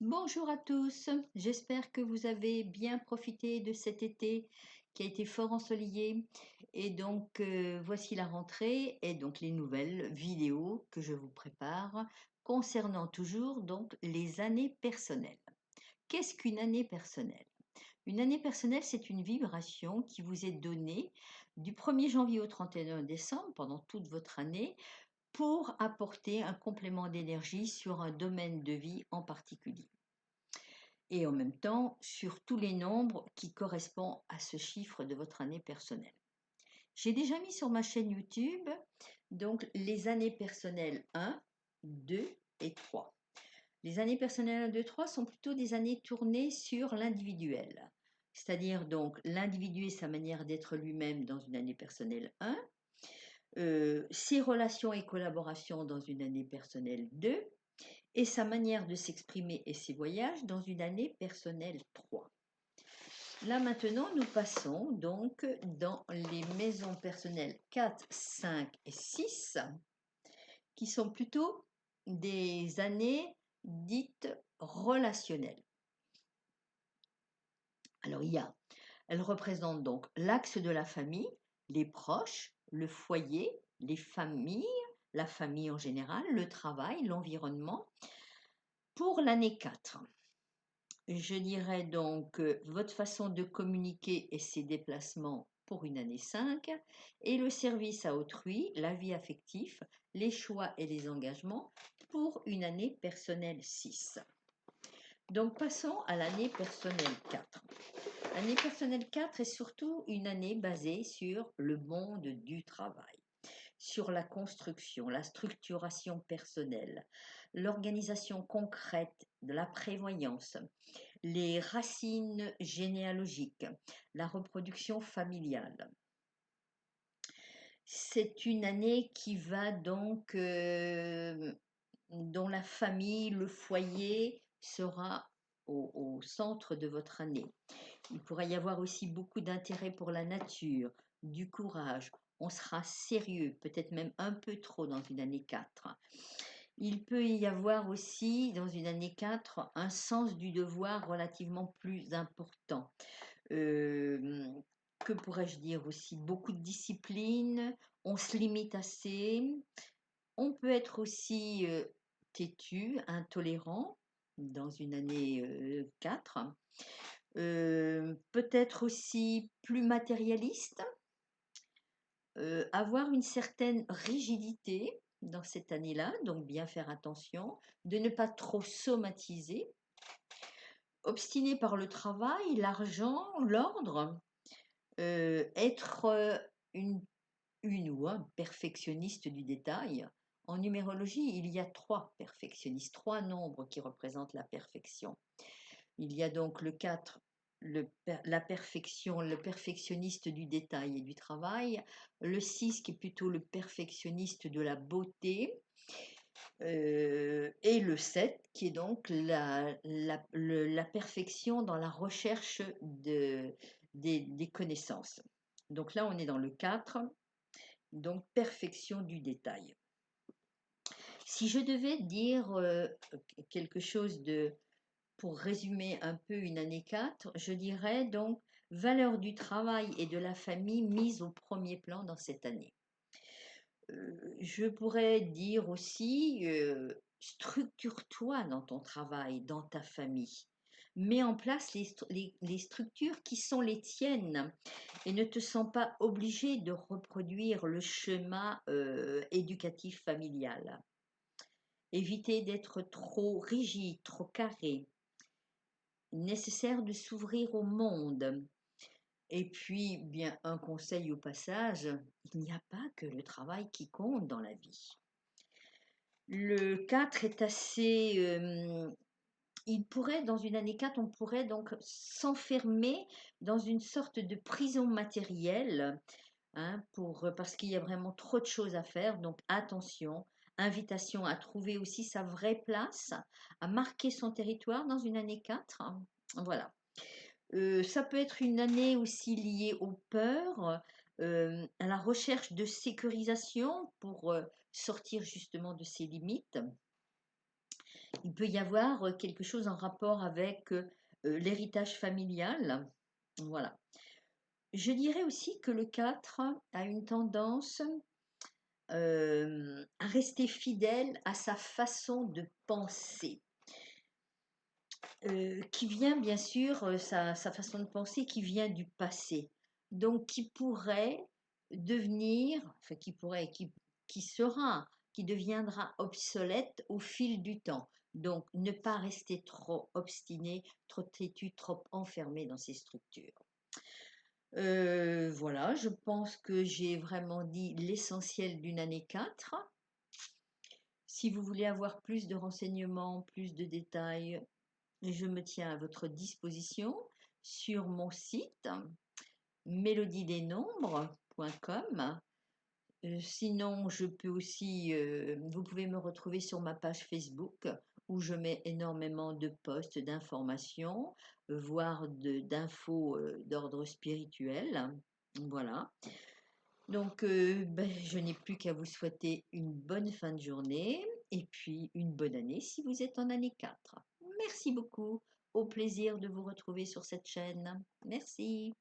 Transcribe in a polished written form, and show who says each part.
Speaker 1: Bonjour à tous, j'espère que vous avez bien profité de cet été qui a été fort ensoleillé. Et donc voici la rentrée et donc les nouvelles vidéos que je vous prépare concernant toujours donc les années personnelles. Qu'est-ce qu'une année personnelle? Une année personnelle, c'est une vibration qui vous est donnée du 1er janvier au 31 décembre pendant toute votre année pour apporter un complément d'énergie sur un domaine de vie en particulier et en même temps sur tous les nombres qui correspondent à ce chiffre de votre année personnelle. J'ai déjà mis sur ma chaîne YouTube donc les années personnelles 1, 2 et 3. Les années personnelles 1, 2, 3 sont plutôt des années tournées sur l'individuel, c'est-à-dire donc l'individu et sa manière d'être lui-même dans une année personnelle 1, ses relations et collaborations dans une année personnelle 2, et sa manière de s'exprimer et ses voyages dans une année personnelle 3. Là maintenant, nous passons donc dans les maisons personnelles 4, 5 et 6, qui sont plutôt des années dites relationnelles. Alors elles représentent donc l'axe de la famille, les proches, le foyer, les familles, la famille en général, le travail, l'environnement. Pour l'année 4, je dirais donc votre façon de communiquer et ses déplacements pour une année 5 et le service à autrui, la vie affective, les choix et les engagements pour une année personnelle 6. Donc passons à l'année personnelle 4. L'année personnelle 4 est surtout une année basée sur le monde du travail, sur la construction, la structuration personnelle, l'organisation concrète de la prévoyance, les racines généalogiques, la reproduction familiale. C'est une année qui va donc, dont la famille, le foyer sera au centre de votre année. Il pourrait y avoir aussi beaucoup d'intérêt pour la nature, du courage. On sera sérieux, peut-être même un peu trop dans une année 4. Il peut y avoir aussi, dans une année 4, un sens du devoir relativement plus important. Que pourrais-je dire aussi? Beaucoup de discipline, on se limite assez. On peut être aussi têtu, intolérant dans une année 4. Peut-être aussi plus matérialiste, avoir une certaine rigidité dans cette année-là, donc bien faire attention, de ne pas trop somatiser, obstiné par le travail, l'argent, l'ordre, être une ou un perfectionniste du détail. En numérologie, il y a 3 perfectionnistes, 3 nombres qui représentent la perfection. Il y a donc le 4, la perfection, le perfectionniste du détail et du travail, le 6 qui est plutôt le perfectionniste de la beauté, et le 7 qui est donc la perfection dans la recherche des connaissances. Donc là, on est dans le 4, donc perfection du détail. Si je devais dire quelque chose pour résumer un peu une année 4, je dirais donc valeur du travail et de la famille mise au premier plan dans cette année. Je pourrais dire aussi, structure-toi dans ton travail, dans ta famille. Mets en place les structures qui sont les tiennes et ne te sens pas obligé de reproduire le schéma éducatif familial. Éviter d'être trop rigide, trop carré. Nécessaire de s'ouvrir au monde. Et puis, bien, un conseil au passage, il n'y a pas que le travail qui compte dans la vie. Le 4 est assez... il pourrait, dans une année 4, on pourrait donc s'enfermer dans une sorte de prison matérielle, hein, parce qu'il y a vraiment trop de choses à faire. Donc attention, invitation à trouver aussi sa vraie place, à marquer son territoire dans une année 4. Voilà. Ça peut être une année aussi liée aux peurs, à la recherche de sécurisation pour sortir justement de ses limites. Il peut y avoir quelque chose en rapport avec l'héritage familial. Voilà. Je dirais aussi que le 4 a une tendance à rester fidèle à sa façon de penser, qui vient bien sûr, sa façon de penser qui vient du passé. Donc qui pourrait devenir, enfin qui sera, qui deviendra obsolète au fil du temps. Donc ne pas rester trop obstiné, trop têtu, trop enfermé dans ces structures. Voilà, je pense que j'ai vraiment dit l'essentiel d'une année 4. Si vous voulez avoir plus de renseignements, plus de détails, je me tiens à votre disposition sur mon site mélodiedesnombres.com. Sinon, je peux aussi, vous pouvez me retrouver sur ma page Facebook où je mets énormément de posts, d'informations, voire d'infos d'ordre spirituel. Voilà. Donc, ben, je n'ai plus qu'à vous souhaiter une bonne fin de journée et puis une bonne année si vous êtes en année 4. Merci beaucoup. Au plaisir de vous retrouver sur cette chaîne. Merci.